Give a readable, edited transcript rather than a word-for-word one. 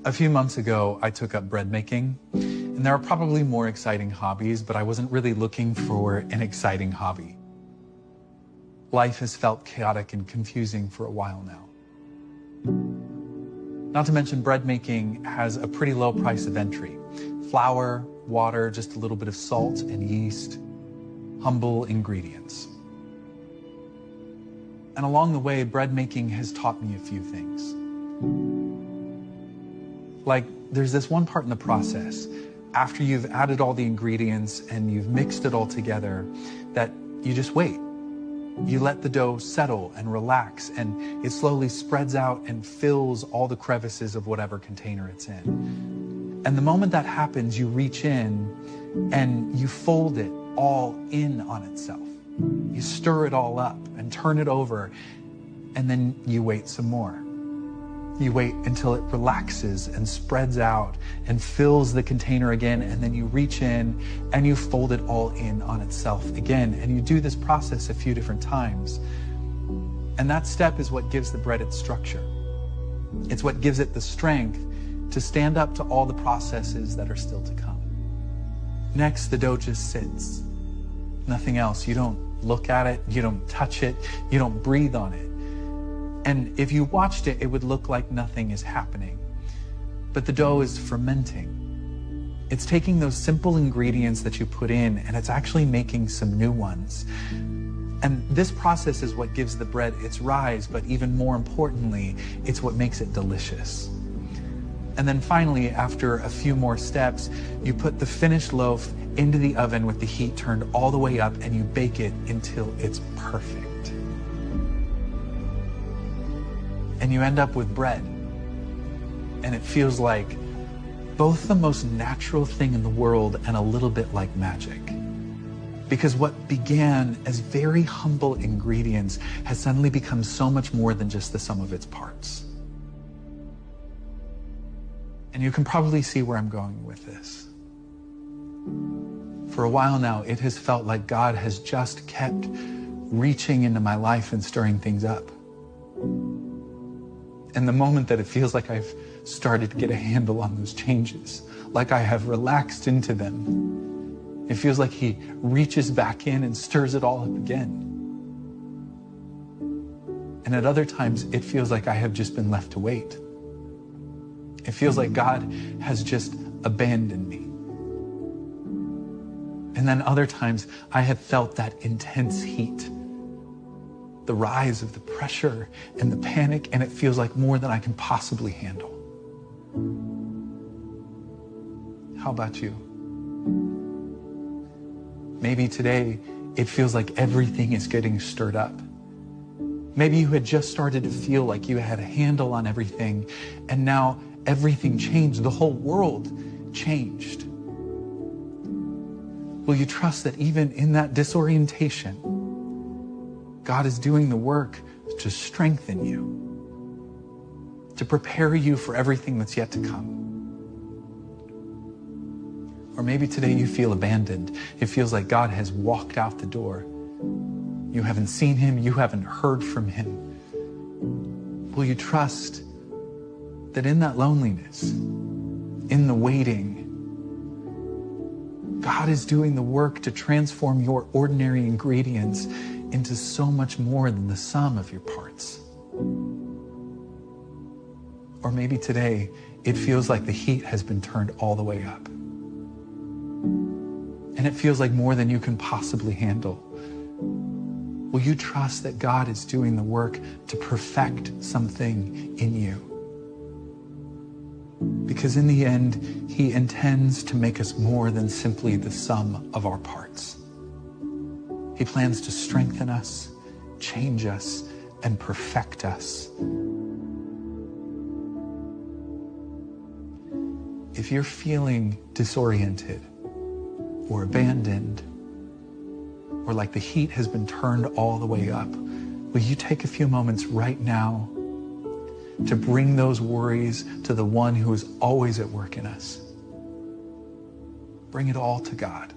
A few months ago, I took up bread making, and there are probably more exciting hobbies, but I wasn't really looking for an exciting hobby. Life has felt chaotic and confusing for a while now. Not to mention, bread making has a pretty low price of entry. Flour, water, just a little bit of salt and yeast, humble ingredients. And along the way, bread making has taught me a few things. Like, there's this one part in the process, after you've added all the ingredients and you've mixed it all together, that you just wait. You let the dough settle and relax, and it slowly spreads out and fills all the crevices of whatever container it's in. And the moment that happens, you reach in and you fold it all in on itself. You stir it all up and turn it over, and then you wait some more. You wait until it relaxes and spreads out and fills the container again, and then you reach in and you fold it all in on itself again. And you do this process a few different times. And that step is what gives the bread its structure. It's what gives it the strength to stand up to all the processes that are still to come. Next, the dough just sits. Nothing else. You don't look at it, you don't touch it, you don't breathe on it. And if you watched it, it would look like nothing is happening. But the dough is fermenting. It's taking those simple ingredients that you put in, and it's actually making some new ones. And this process is what gives the bread its rise, but even more importantly, it's what makes it delicious. And then finally, after a few more steps, you put the finished loaf into the oven with the heat turned all the way up, and you bake it until it's perfect. And you end up with bread. And it feels like both the most natural thing in the world and a little bit like magic. Because what began as very humble ingredients has suddenly become so much more than just the sum of its parts. And you can probably see where I'm going with this. For a while now, it has felt like God has just kept reaching into my life and stirring things up. And the moment that it feels like I've started to get a handle on those changes, like I have relaxed into them, it feels like He reaches back in and stirs it all up again. And at other times, it feels like I have just been left to wait. It feels like God has just abandoned me. And then other times, I have felt that intense heat, the rise of the pressure and the panic, and it feels like more than I can possibly handle. How about you? Maybe today it feels like everything is getting stirred up. Maybe you had just started to feel like you had a handle on everything, and now everything changed. The whole world changed. Will you trust that even in that disorientation, God is doing the work to strengthen you, to prepare you for everything that's yet to come? Or maybe today you feel abandoned. It feels like God has walked out the door. You haven't seen Him, you haven't heard from Him. Will you trust that in that loneliness, in the waiting, God is doing the work to transform your ordinary ingredients into so much more than the sum of your parts? Or maybe today it feels like the heat has been turned all the way up. And it feels like more than you can possibly handle. Will you trust that God is doing the work to perfect something in you? Because in the end, He intends to make us more than simply the sum of our parts. He plans to strengthen us, change us, and perfect us. If you're feeling disoriented or abandoned, or like the heat has been turned all the way up, will you take a few moments right now to bring those worries to the one who is always at work in us? Bring it all to God.